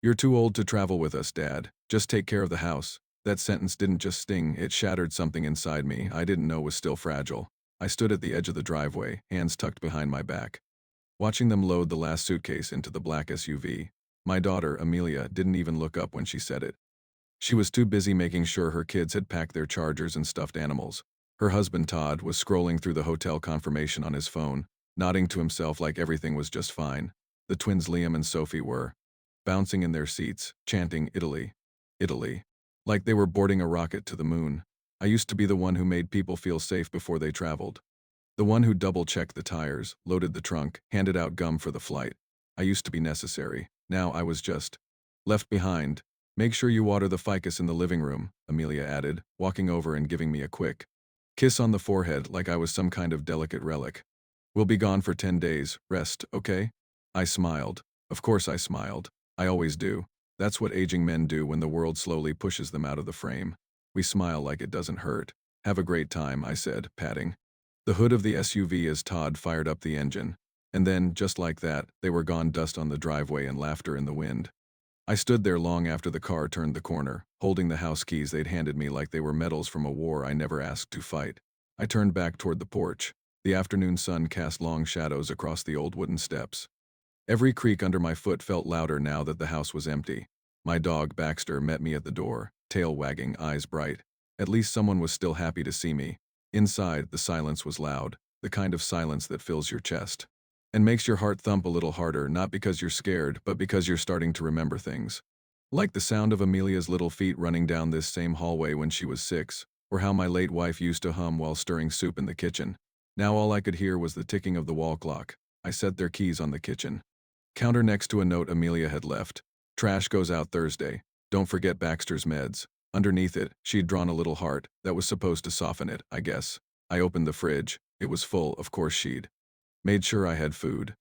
"You're too old to travel with us, Dad. Just take care of the house." That sentence didn't just sting, it shattered something inside me I didn't know was still fragile. I stood at the edge of the driveway, hands tucked behind my back, watching them load the last suitcase into the black SUV. My daughter, Amelia, didn't even look up when she said it. She was too busy making sure her kids had packed their chargers and stuffed animals. Her husband, Todd, was scrolling through the hotel confirmation on his phone, nodding to himself like everything was just fine. The twins Liam and Sophie were bouncing in their seats, chanting Italy, Italy, like they were boarding a rocket to the moon. I used to be the one who made people feel safe before they traveled. The one who double-checked the tires, loaded the trunk, handed out gum for the flight. I used to be necessary. Now I was just left behind. "Make sure you water the ficus in the living room," Amelia added, walking over and giving me a quick kiss on the forehead like I was some kind of delicate relic. "We'll be gone for 10 days. Rest, okay?" I smiled. Of course I smiled. I always do. That's what aging men do when the world slowly pushes them out of the frame. We smile like it doesn't hurt. "Have a great time," I said, patting the hood of the SUV as Todd fired up the engine. And then, just like that, they were gone, dust on the driveway and laughter in the wind. I stood there long after the car turned the corner, holding the house keys they'd handed me like they were medals from a war I never asked to fight. I turned back toward the porch. The afternoon sun cast long shadows across the old wooden steps. Every creak under my foot felt louder now that the house was empty. My dog, Baxter, met me at the door, tail wagging, eyes bright. At least someone was still happy to see me. Inside, the silence was loud, the kind of silence that fills your chest and makes your heart thump a little harder, not because you're scared, but because you're starting to remember things. Like the sound of Amelia's little feet running down this same hallway when she was 6, or how my late wife used to hum while stirring soup in the kitchen. Now all I could hear was the ticking of the wall clock. I set their keys on the kitchen counter next to a note Amelia had left. "Trash goes out Thursday. Don't forget Baxter's meds." Underneath it, she'd drawn a little heart that was supposed to soften it, I guess. I opened the fridge. It was full, of course she'd made sure I had food.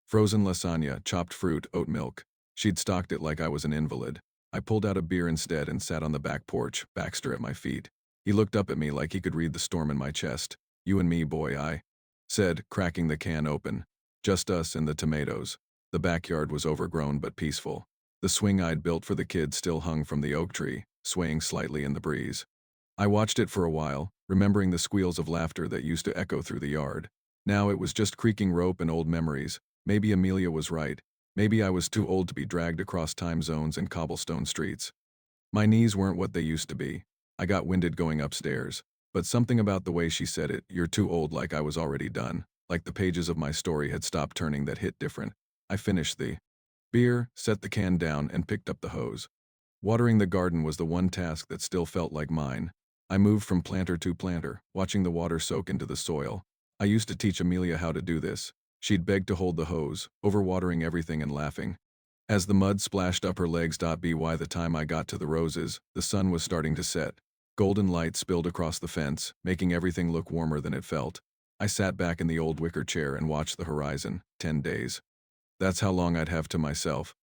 Frozen lasagna, chopped fruit, oat milk. She'd stocked it like I was an invalid. I pulled out a beer instead and sat on the back porch, Baxter at my feet. He looked up at me like he could read the storm in my chest. "You and me, boy," I said, cracking the can open. "Just us and the tomatoes." The backyard was overgrown but peaceful. The swing I'd built for the kids still hung from the oak tree, swaying slightly in the breeze. I watched it for a while, remembering the squeals of laughter that used to echo through the yard. Now it was just creaking rope and old memories. Maybe Amelia was right. Maybe I was too old to be dragged across time zones and cobblestone streets. My knees weren't what they used to be. I got winded going upstairs. But something about the way she said it, "You're too old," like I was already done. Like the pages of my story had stopped turning, that hit different. I finished the beer, set the can down, and picked up the hose. Watering the garden was the one task that still felt like mine. I moved from planter to planter, watching the water soak into the soil. I used to teach Amelia how to do this. She'd beg to hold the hose, overwatering everything and laughing. As the mud splashed up her legs. By the time I got to the roses, the sun was starting to set. Golden light spilled across the fence, making everything look warmer than it felt. I sat back in the old wicker chair and watched the horizon. 10 days. That's how long I'd have to myself.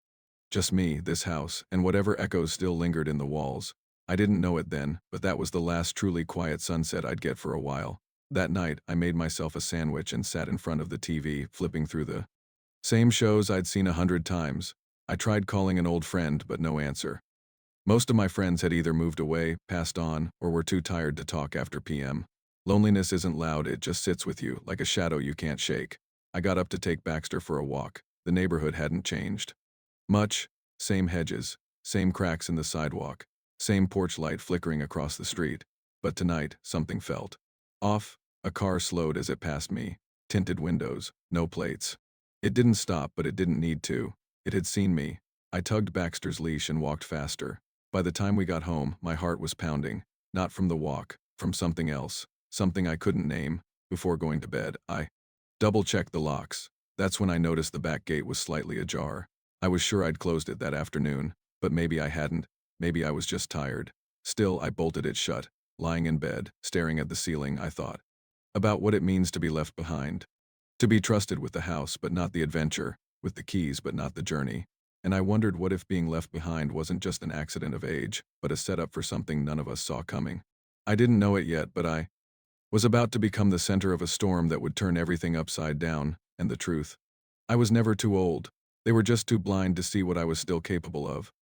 Just me, this house, and whatever echoes still lingered in the walls. I didn't know it then, but that was the last truly quiet sunset I'd get for a while. That night, I made myself a sandwich and sat in front of the TV, flipping through the same shows I'd seen 100 times. I tried calling an old friend, but no answer. Most of my friends had either moved away, passed on, or were too tired to talk after PM. Loneliness isn't loud, it just sits with you, like a shadow you can't shake. I got up to take Baxter for a walk. The neighborhood hadn't changed much. Same hedges, same cracks in the sidewalk, same porch light flickering across the street. But tonight, something felt off. A car slowed as it passed me. Tinted windows, no plates. It didn't stop, but it didn't need to. It had seen me. I tugged Baxter's leash and walked faster. By the time we got home, my heart was pounding. Not from the walk, from something else. Something I couldn't name. Before going to bed, I double-checked the locks. That's when I noticed the back gate was slightly ajar. I was sure I'd closed it that afternoon, but maybe I hadn't. Maybe I was just tired. Still, I bolted it shut. Lying in bed, staring at the ceiling, I thought about what it means to be left behind. To be trusted with the house, but not the adventure, with the keys, but not the journey. And I wondered, what if being left behind wasn't just an accident of age, but a setup for something none of us saw coming? I didn't know it yet, but I was about to become the center of a storm that would turn everything upside down. And the truth, I was never too old. They were just too blind to see what I was still capable of.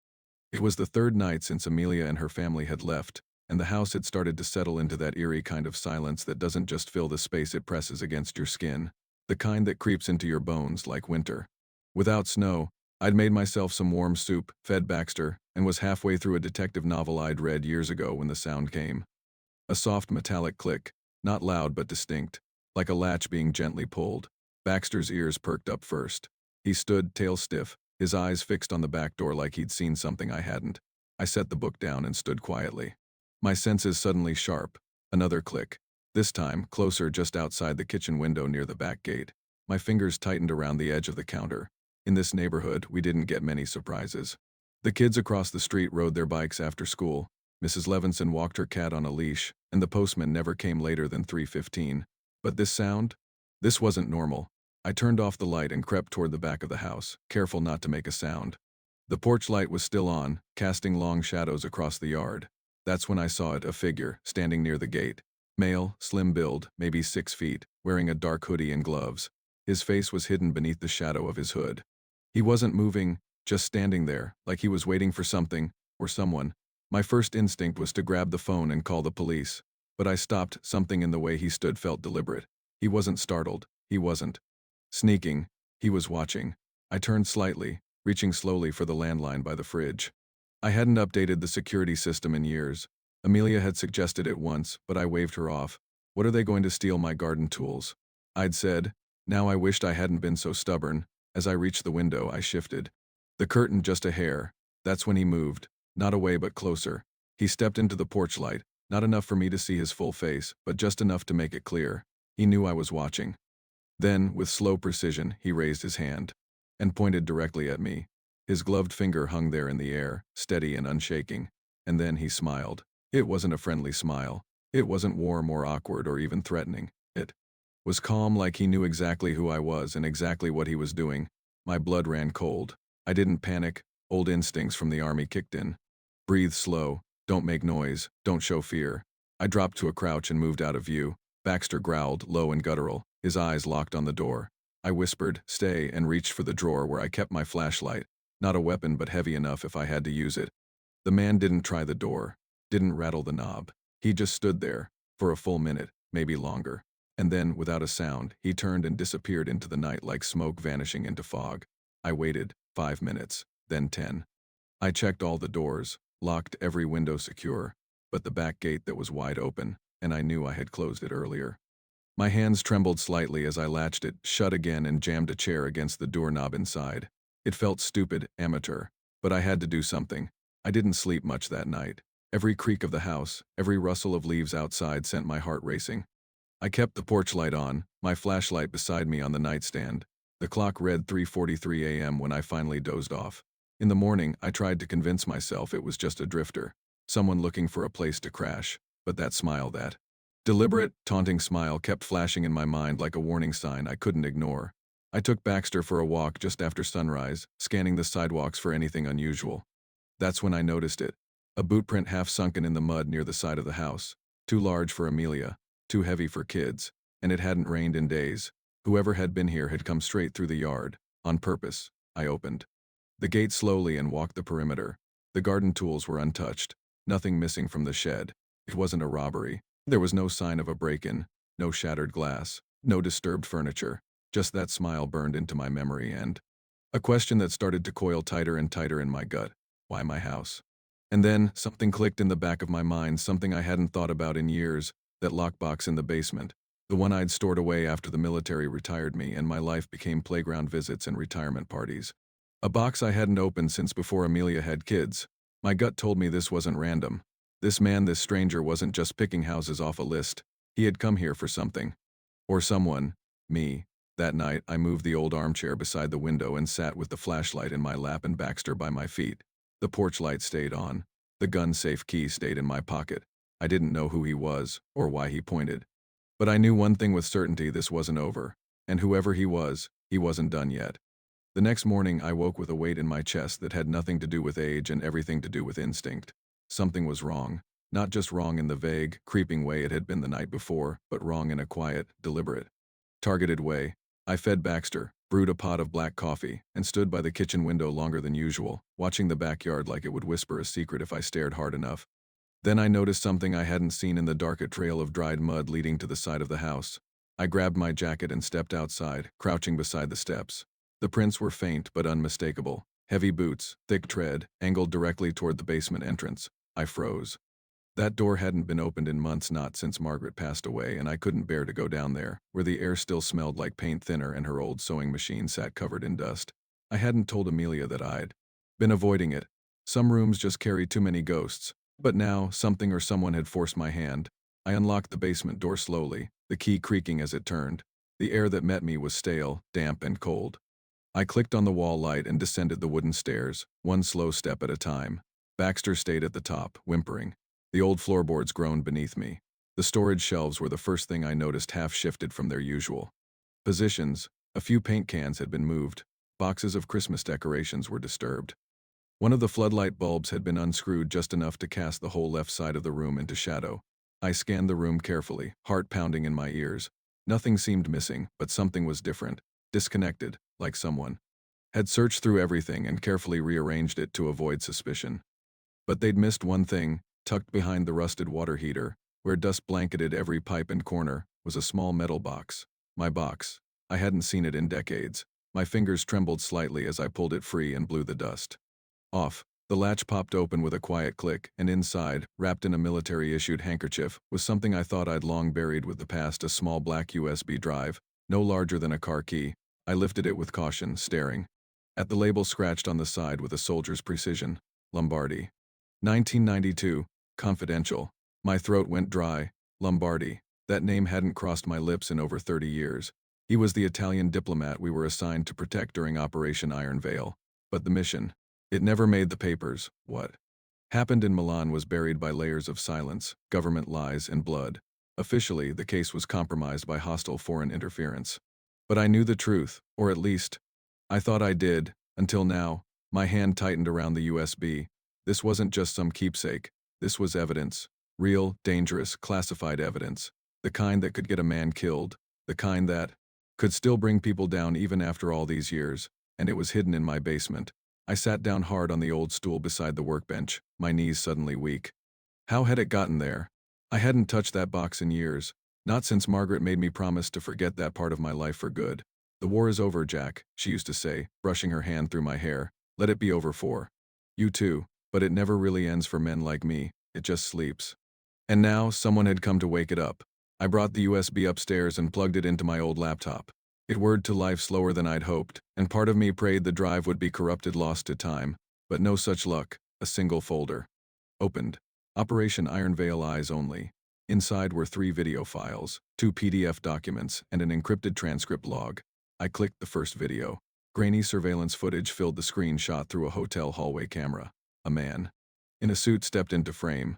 It was the third night since Amelia and her family had left, and the house had started to settle into that eerie kind of silence that doesn't just fill the space it presses against your skin, the kind that creeps into your bones like winter. Without snow, I'd made myself some warm soup, fed Baxter, and was halfway through a detective novel I'd read years ago when the sound came. A soft metallic click, not loud but distinct, like a latch being gently pulled. Baxter's ears perked up first. He stood, tail stiff, his eyes fixed on the back door like he'd seen something I hadn't. I set the book down and stood quietly. My senses suddenly sharp. Another click. This time, closer just outside the kitchen window near the back gate. My fingers tightened around the edge of the counter. In this neighborhood, we didn't get many surprises. The kids across the street rode their bikes after school. Mrs. Levinson walked her cat on a leash, and the postman never came later than 3:15. But this sound? This wasn't normal. I turned off the light and crept toward the back of the house, careful not to make a sound. The porch light was still on, casting long shadows across the yard. That's when I saw it, a figure, standing near the gate. Male, slim build, maybe 6 feet, wearing a dark hoodie and gloves. His face was hidden beneath the shadow of his hood. He wasn't moving, just standing there, like he was waiting for something, or someone. My first instinct was to grab the phone and call the police. But I stopped. Something in the way he stood felt deliberate. He wasn't startled. He wasn't sneaking. He was watching. I turned slightly, reaching slowly for the landline by the fridge. I hadn't updated the security system in years. Amelia had suggested it once, but I waved her off. What are they going to steal my garden tools? I'd said. Now I wished I hadn't been so stubborn. As I reached the window, I shifted. The curtain just a hair. That's when he moved. Not away but closer. He stepped into the porch light, not enough for me to see his full face, but just enough to make it clear. He knew I was watching. Then, with slow precision, he raised his hand and pointed directly at me. His gloved finger hung there in the air, steady and unshaking. And then he smiled. It wasn't a friendly smile. It wasn't warm or awkward or even threatening. It was calm, like he knew exactly who I was and exactly what he was doing. My blood ran cold. I didn't panic. Old instincts from the army kicked in. Breathe slow. Don't make noise. Don't show fear. I dropped to a crouch and moved out of view. Baxter growled, low and guttural, his eyes locked on the door. I whispered, "Stay," and reached for the drawer where I kept my flashlight. Not a weapon, but heavy enough if I had to use it. The man didn't try the door, didn't rattle the knob. He just stood there, for a full minute, maybe longer. And then, without a sound, he turned and disappeared into the night like smoke vanishing into fog. I waited, 5 minutes, then 10. I checked all the doors, locked every window secure, but the back gate that was wide open, and I knew I had closed it earlier. My hands trembled slightly as I latched it shut again and jammed a chair against the doorknob inside. It felt stupid, amateur, but I had to do something. I didn't sleep much that night. Every creak of the house, every rustle of leaves outside sent my heart racing. I kept the porch light on, my flashlight beside me on the nightstand. The clock read 3:43 a.m. when I finally dozed off. In the morning, I tried to convince myself it was just a drifter, someone looking for a place to crash, but that smile, that deliberate, taunting smile, kept flashing in my mind like a warning sign I couldn't ignore. I took Baxter for a walk just after sunrise, scanning the sidewalks for anything unusual. That's when I noticed it. A boot print half sunken in the mud near the side of the house. Too large for Amelia, too heavy for kids, and it hadn't rained in days. Whoever had been here had come straight through the yard, on purpose. I opened the gate slowly and walked the perimeter. The garden tools were untouched, nothing missing from the shed. It wasn't a robbery. There was no sign of a break-in, no shattered glass, no disturbed furniture. Just that smile burned into my memory and a question that started to coil tighter and tighter in my gut. Why my house? And then, something clicked in the back of my mind, something I hadn't thought about in years, that lockbox in the basement. The one I'd stored away after the military retired me and my life became playground visits and retirement parties. A box I hadn't opened since before Amelia had kids. My gut told me this wasn't random. This man, this stranger, wasn't just picking houses off a list. He had come here for something. Or someone. Me. That night, I moved the old armchair beside the window and sat with the flashlight in my lap and Baxter by my feet. The porch light stayed on. The gun-safe key stayed in my pocket. I didn't know who he was, or why he pointed. But I knew one thing with certainty: this wasn't over. And whoever he wasn't done yet. The next morning, I woke with a weight in my chest that had nothing to do with age and everything to do with instinct. Something was wrong. Not just wrong in the vague, creeping way it had been the night before, but wrong in a quiet, deliberate, targeted way. I fed Baxter, brewed a pot of black coffee, and stood by the kitchen window longer than usual, watching the backyard like it would whisper a secret if I stared hard enough. Then I noticed something I hadn't seen in the dark: a trail of dried mud leading to the side of the house. I grabbed my jacket and stepped outside, crouching beside the steps. The prints were faint but unmistakable. Heavy boots, thick tread, angled directly toward the basement entrance. I froze. That door hadn't been opened in months, not since Margaret passed away, and I couldn't bear to go down there, where the air still smelled like paint thinner and her old sewing machine sat covered in dust. I hadn't told Amelia that I'd been avoiding it. Some rooms just carry too many ghosts. But now, something or someone had forced my hand. I unlocked the basement door slowly, the key creaking as it turned. The air that met me was stale, damp, and cold. I clicked on the wall light and descended the wooden stairs, one slow step at a time. Baxter stayed at the top, whimpering. The old floorboards groaned beneath me. The storage shelves were the first thing I noticed, half shifted from their usual positions. A few paint cans had been moved. Boxes of Christmas decorations were disturbed. One of the floodlight bulbs had been unscrewed just enough to cast the whole left side of the room into shadow. I scanned the room carefully, heart pounding in my ears. Nothing seemed missing, but something was different, disconnected, like someone had searched through everything and carefully rearranged it to avoid suspicion. But they'd missed one thing. Tucked behind the rusted water heater, where dust blanketed every pipe and corner, was a small metal box. My box. I hadn't seen it in decades. My fingers trembled slightly as I pulled it free and blew the dust off. The latch popped open with a quiet click, and inside, wrapped in a military-issued handkerchief, was something I thought I'd long buried with the past: a small black USB drive, no larger than a car key. I lifted it with caution, staring at the label scratched on the side with a soldier's precision. Lombardi. 1992. Confidential. My throat went dry. Lombardi. That name hadn't crossed my lips in over 30 years. He was the Italian diplomat we were assigned to protect during Operation Iron Veil. But the mission, it never made the papers. What happened in Milan was buried by layers of silence, government lies, and blood. Officially, the case was compromised by hostile foreign interference. But I knew the truth, or at least, I thought I did, until now. My hand tightened around the USB. This wasn't just some keepsake. This was evidence. Real, dangerous, classified evidence. The kind that could get a man killed. The kind that could still bring people down even after all these years. And it was hidden in my basement. I sat down hard on the old stool beside the workbench, my knees suddenly weak. How had it gotten there? I hadn't touched that box in years. Not since Margaret made me promise to forget that part of my life for good. "The war is over, Jack," she used to say, brushing her hand through my hair. "Let it be over for you too. But it never really ends for men like me. It just sleeps." And now, someone had come to wake it up. I brought the USB upstairs and plugged it into my old laptop. It whirred to life slower than I'd hoped, and part of me prayed the drive would be corrupted, lost to time. But no such luck. A single folder. Opened. Operation Iron Veil, eyes only. Inside were 3 video files, 2 PDF documents, and an encrypted transcript log. I clicked the first video. Grainy surveillance footage filled the screen, shot through a hotel hallway camera. A man in a suit stepped into frame.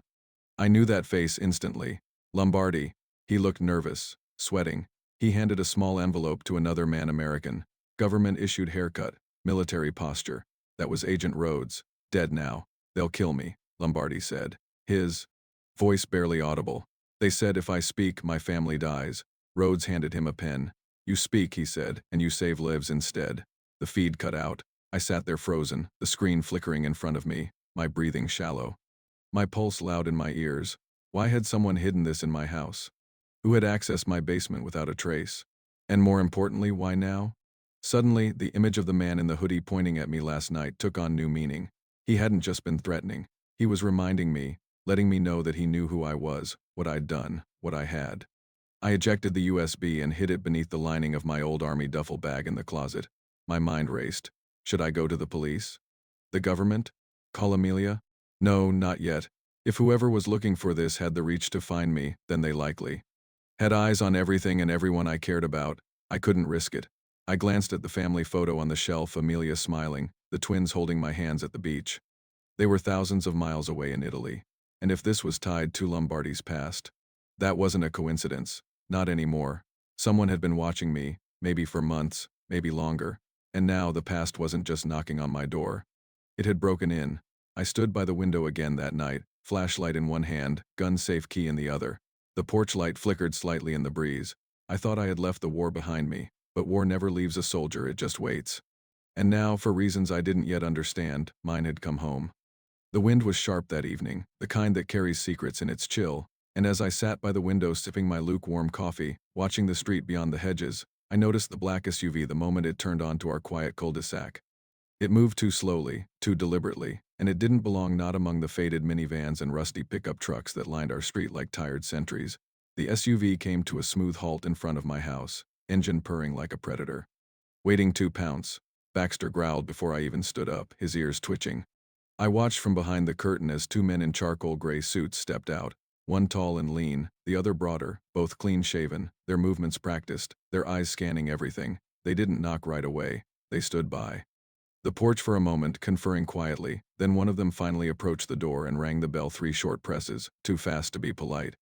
I knew that face instantly. Lombardi. He looked nervous, sweating. He handed a small envelope to another man, American. Government-issued haircut, military posture. That was Agent Rhodes. Dead now. "They'll kill me," Lombardi said. His voice barely audible. "They said if I speak, my family dies." Rhodes handed him a pen. "You speak," he said, "and you save lives instead." The feed cut out. I sat there frozen, the screen flickering in front of me, my breathing shallow. My pulse loud in my ears. Why had someone hidden this in my house? Who had accessed my basement without a trace? And more importantly, why now? Suddenly, the image of the man in the hoodie pointing at me last night took on new meaning. He hadn't just been threatening. He was reminding me, letting me know that he knew who I was, what I'd done, what I had. I ejected the USB and hid it beneath the lining of my old army duffel bag in the closet. My mind raced. Should I go to the police? The government? Call Amelia? No, not yet. If whoever was looking for this had the reach to find me, then they likely had eyes on everything and everyone I cared about. I couldn't risk it. I glanced at the family photo on the shelf, Amelia smiling, the twins holding my hands at the beach. They were thousands of miles away in Italy. And if this was tied to Lombardi's past, that wasn't a coincidence. Not anymore. Someone had been watching me, maybe for months, maybe longer. And now the past wasn't just knocking on my door. It had broken in. I stood by the window again that night, flashlight in one hand, gun-safe key in the other. The porch light flickered slightly in the breeze. I thought I had left the war behind me. But war never leaves a soldier, it just waits. And now, for reasons I didn't yet understand, mine had come home. The wind was sharp that evening, the kind that carries secrets in its chill, and as I sat by the window sipping my lukewarm coffee, watching the street beyond the hedges, I noticed the black SUV the moment it turned onto our quiet cul-de-sac. It moved too slowly, too deliberately, and it didn't belong not among the faded minivans and rusty pickup trucks that lined our street like tired sentries. The SUV came to a smooth halt in front of my house, engine purring like a predator. Waiting to pounce, Baxter growled before I even stood up, his ears twitching. I watched from behind the curtain as two men in charcoal gray suits stepped out, one tall and lean, the other broader, both clean-shaven, their movements practiced, their eyes scanning everything. They didn't knock right away. They stood by the porch for a moment, conferring quietly, then one of them finally approached the door and rang the bell 3 short presses, too fast to be polite.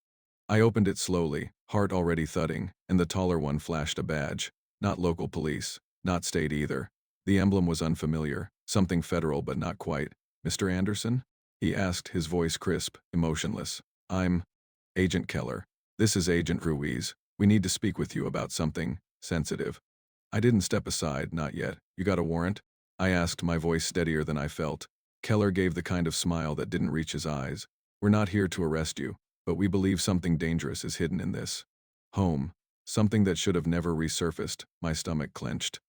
I opened it slowly, heart already thudding, and the taller one flashed a badge. Not local police, not state either. The emblem was unfamiliar, something federal but not quite. "Mr. Anderson?" he asked, his voice crisp, emotionless. "I'm Agent Keller. This is Agent Ruiz. We need to speak with you about something sensitive." I didn't step aside, not yet. "You got a warrant?" I asked, my voice steadier than I felt. Keller gave the kind of smile that didn't reach his eyes. "We're not here to arrest you, but we believe something dangerous is hidden in this home. Something that should have never resurfaced." My stomach clenched.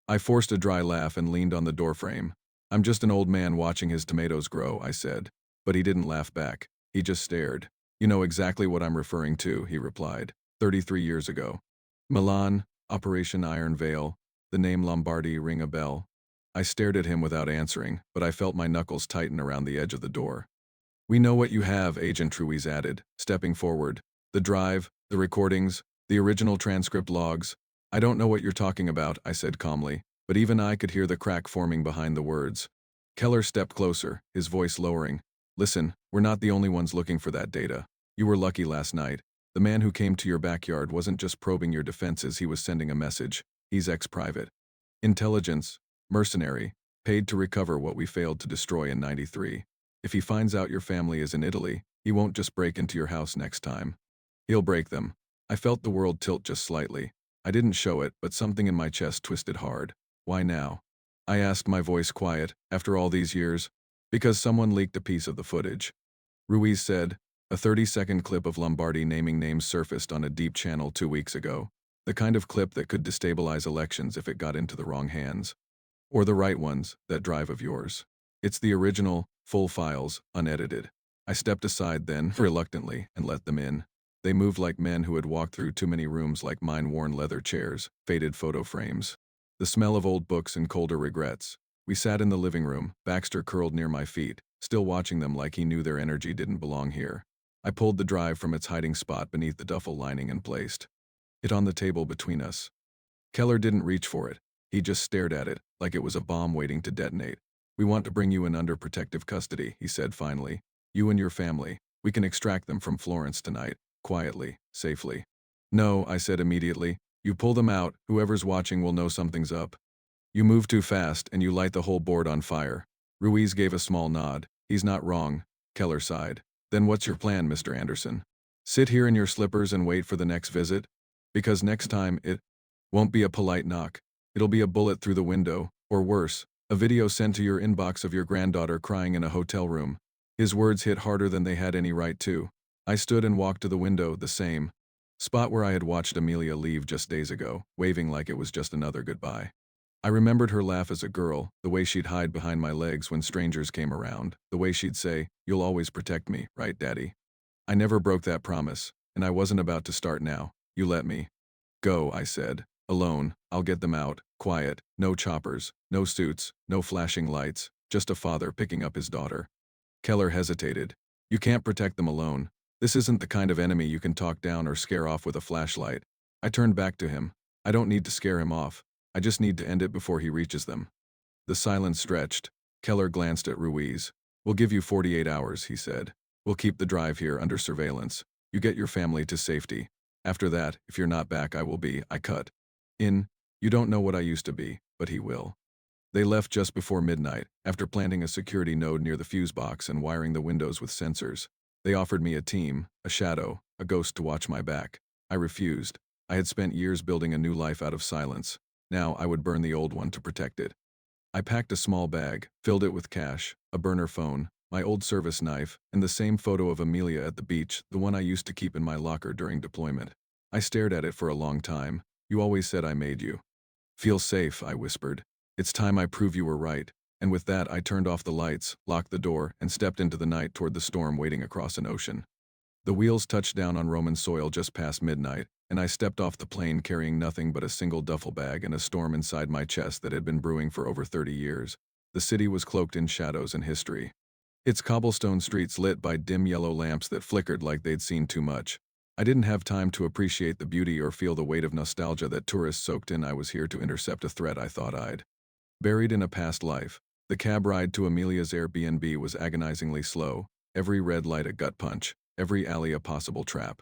I forced a dry laugh and leaned on the doorframe. "I'm just an old man watching his tomatoes grow," I said. But he didn't laugh back. He just stared. "You know exactly what I'm referring to," he replied. 33 years ago. Milan, Operation Iron Veil, the name Lombardi ring a bell. I stared at him without answering, but I felt my knuckles tighten around the edge of the door. "We know what you have," Agent Ruiz added, stepping forward. "The drive, the recordings, the original transcript logs." "I don't know what you're talking about," I said calmly, but even I could hear the crack forming behind the words. Keller stepped closer, his voice lowering. "Listen, we're not the only ones looking for that data. You were lucky last night. The man who came to your backyard wasn't just probing your defenses, he was sending a message. He's ex-private. Intelligence, mercenary, paid to recover what we failed to destroy in '93. If he finds out your family is in Italy, he won't just break into your house next time. He'll break them." I felt the world tilt just slightly. I didn't show it, but something in my chest twisted hard. "Why now?" I asked, my voice quiet. "After all these years?" "Because someone leaked a piece of the footage," Ruiz said. A 30-second clip of Lombardi naming names surfaced on a deep channel 2 weeks ago. The kind of clip that could destabilize elections if it got into the wrong hands. Or the right ones, that drive of yours. It's the original, full files, unedited. I stepped aside then, reluctantly, and let them in. They moved like men who had walked through too many rooms, like mine, worn leather chairs, faded photo frames. The smell of old books and colder regrets. We sat in the living room, Baxter curled near my feet, still watching them like he knew their energy didn't belong here. I pulled the drive from its hiding spot beneath the duffel lining and placed it on the table between us. Keller didn't reach for it. He just stared at it, like it was a bomb waiting to detonate. "We want to bring you in under protective custody," he said finally. "You and your family. We can extract them from Florence tonight, quietly, safely." "No," I said immediately. "You pull them out, whoever's watching will know something's up. You move too fast, and you light the whole board on fire." Ruiz gave a small nod. "He's not wrong," Keller sighed. "Then what's your plan, Mr. Anderson? Sit here in your slippers and wait for the next visit? Because next time, it won't be a polite knock. It'll be a bullet through the window, or worse, a video sent to your inbox of your granddaughter crying in a hotel room." His words hit harder than they had any right to. I stood and walked to the window, the same spot where I had watched Amelia leave just days ago, waving like it was just another goodbye. I remembered her laugh as a girl, the way she'd hide behind my legs when strangers came around, the way she'd say, "You'll always protect me, right, Daddy?" I never broke that promise, and I wasn't about to start now. "You let me go," I said. "Alone, I'll get them out, quiet, no choppers, no suits, no flashing lights, just a father picking up his daughter." Keller hesitated. "You can't protect them alone. This isn't the kind of enemy you can talk down or scare off with a flashlight." I turned back to him. "I don't need to scare him off. I just need to end it before he reaches them." The silence stretched. Keller glanced at Ruiz. "We'll give you 48 hours, he said. "We'll keep the drive here under surveillance. You get your family to safety. After that, if you're not back, I cut in. You don't know what I used to be, but he will." They left just before midnight, after planting a security node near the fuse box and wiring the windows with sensors. They offered me a team, a shadow, a ghost to watch my back. I refused. I had spent years building a new life out of silence. Now I would burn the old one to protect it. I packed a small bag, filled it with cash, a burner phone, my old service knife, and the same photo of Amelia at the beach, the one I used to keep in my locker during deployment. I stared at it for a long time. You always said I made you feel safe, I whispered. It's time I prove you were right. And with that, I turned off the lights, locked the door, and stepped into the night toward the storm waiting across an ocean. The wheels touched down on Roman soil just past midnight, and I stepped off the plane carrying nothing but a single duffel bag and a storm inside my chest that had been brewing for over 30 years. The city was cloaked in shadows and history. Its cobblestone streets lit by dim yellow lamps that flickered like they'd seen too much. I didn't have time to appreciate the beauty or feel the weight of nostalgia that tourists soaked in. I was here to intercept a threat I thought I'd buried in a past life. The cab ride to Amelia's Airbnb was agonizingly slow, every red light a gut punch, every alley a possible trap.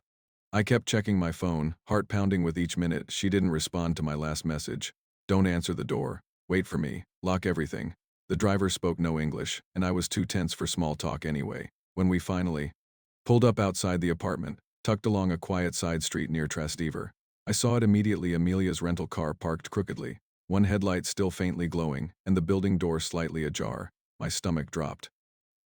I kept checking my phone, heart pounding with each minute. She didn't respond to my last message. Don't answer the door. Wait for me. Lock everything. The driver spoke no English, and I was too tense for small talk anyway. When we finally pulled up outside the apartment, tucked along a quiet side street near Trastevere, I saw it immediately. Amelia's rental car parked crookedly, one headlight still faintly glowing, and the building door slightly ajar. My stomach dropped.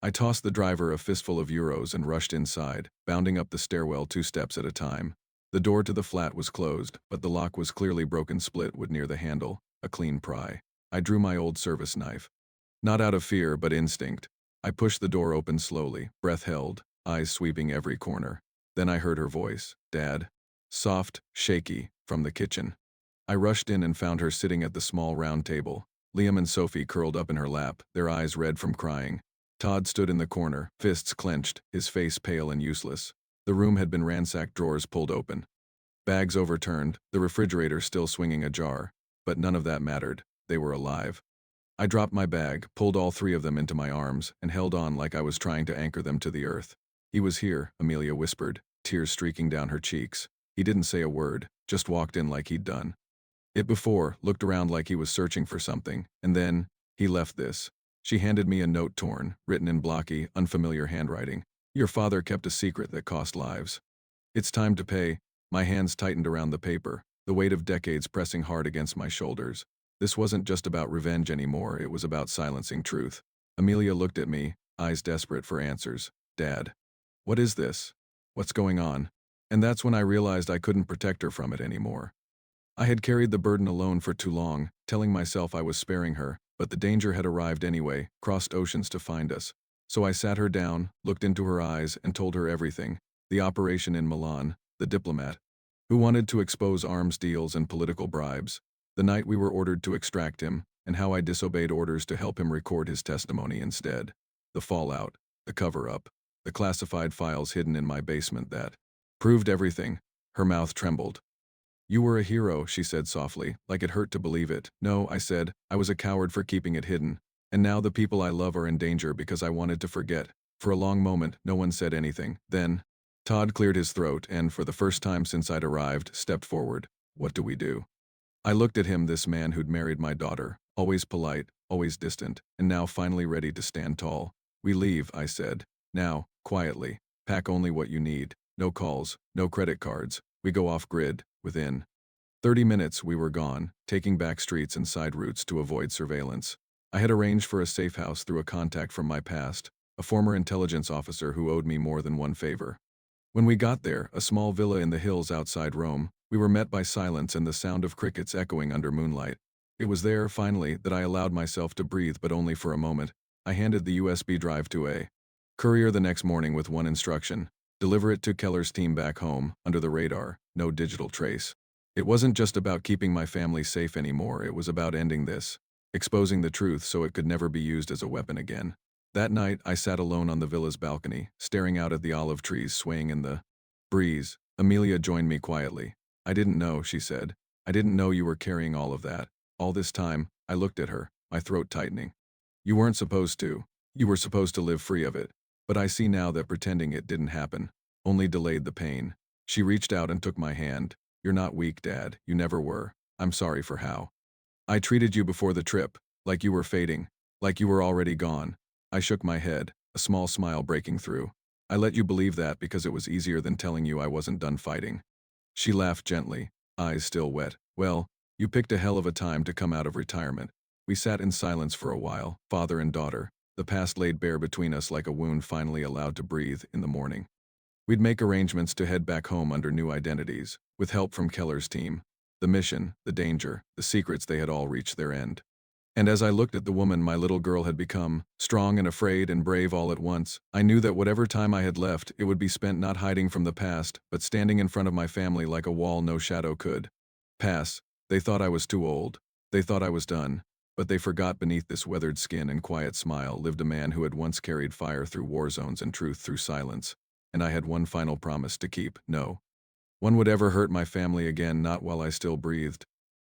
I tossed the driver a fistful of euros and rushed inside, bounding up the stairwell 2 steps at a time. The door to the flat was closed, but the lock was clearly broken, split wood near the handle, a clean pry. I drew my old service knife. Not out of fear, but instinct. I pushed the door open slowly, breath held, eyes sweeping every corner. Then I heard her voice, Dad. Soft, shaky, from the kitchen. I rushed in and found her sitting at the small round table. Liam and Sophie curled up in her lap, their eyes red from crying. Todd stood in the corner, fists clenched, his face pale and useless. The room had been ransacked, drawers pulled open, bags overturned, the refrigerator still swinging ajar. But none of that mattered. They were alive. I dropped my bag, pulled all 3 of them into my arms, and held on like I was trying to anchor them to the earth. He was here, Amelia whispered, tears streaking down her cheeks. He didn't say a word, just walked in like he'd done it before, looked around like he was searching for something, and then, he left this. She handed me a note torn, written in blocky, unfamiliar handwriting. Your father kept a secret that cost lives. It's time to pay. My hands tightened around the paper, the weight of decades pressing hard against my shoulders. This wasn't just about revenge anymore, it was about silencing truth. Amelia looked at me, eyes desperate for answers. Dad. What is this? What's going on? And that's when I realized I couldn't protect her from it anymore. I had carried the burden alone for too long, telling myself I was sparing her, but the danger had arrived anyway, crossed oceans to find us. So I sat her down, looked into her eyes, and told her everything. The operation in Milan, the diplomat who wanted to expose arms deals and political bribes, the night we were ordered to extract him, and how I disobeyed orders to help him record his testimony instead. The fallout, the cover-up, the classified files hidden in my basement that proved everything. Her mouth trembled. You were a hero, she said softly, like it hurt to believe it. No, I said, I was a coward for keeping it hidden. And now the people I love are in danger because I wanted to forget. For a long moment, no one said anything. Then, Todd cleared his throat and, for the first time since I'd arrived, stepped forward. What do we do? I looked at him, this man who'd married my daughter, always polite, always distant, and now finally ready to stand tall. We leave, I said. Now, quietly. Pack only what you need. No calls, no credit cards. We go off-grid. Within 30 minutes, we were gone, taking back streets and side routes to avoid surveillance. I had arranged for a safe house through a contact from my past, a former intelligence officer who owed me more than one favor. When we got there, a small villa in the hills outside Rome, we were met by silence and the sound of crickets echoing under moonlight. It was there, finally, that I allowed myself to breathe, but only for a moment. I handed the USB drive to a courier the next morning with one instruction. Deliver it to Keller's team back home, under the radar, no digital trace. It wasn't just about keeping my family safe anymore, it was about ending this, exposing the truth so it could never be used as a weapon again. That night, I sat alone on the villa's balcony, staring out at the olive trees swaying in the breeze. Amelia joined me quietly. I didn't know, she said. I didn't know you were carrying all of that. All this time, I looked at her, my throat tightening. You weren't supposed to. You were supposed to live free of it. But I see now that pretending it didn't happen only delayed the pain. She reached out and took my hand. You're not weak, Dad. You never were. I'm sorry for how I treated you before the trip, like you were fading, like you were already gone. I shook my head, a small smile breaking through. I let you believe that because it was easier than telling you I wasn't done fighting. She laughed gently. eyes still wet. Well, you picked a hell of a time to come out of retirement. We sat in silence for a while, father and daughter, the past laid bare between us like a wound finally allowed to breathe in the morning. We'd make arrangements to head back home under new identities, with help from Keller's team. The mission, the danger, the secrets, they had all reached their end. And as I looked at the woman my little girl had become, strong and afraid and brave all at once, I knew that whatever time I had left, it would be spent not hiding from the past, but standing in front of my family like a wall no shadow could pass. They thought I was too old. They thought I was done. But they forgot beneath this weathered skin and quiet smile lived a man who had once carried fire through war zones and truth through silence. And I had one final promise to keep. No one would ever hurt my family again, not while I still breathed.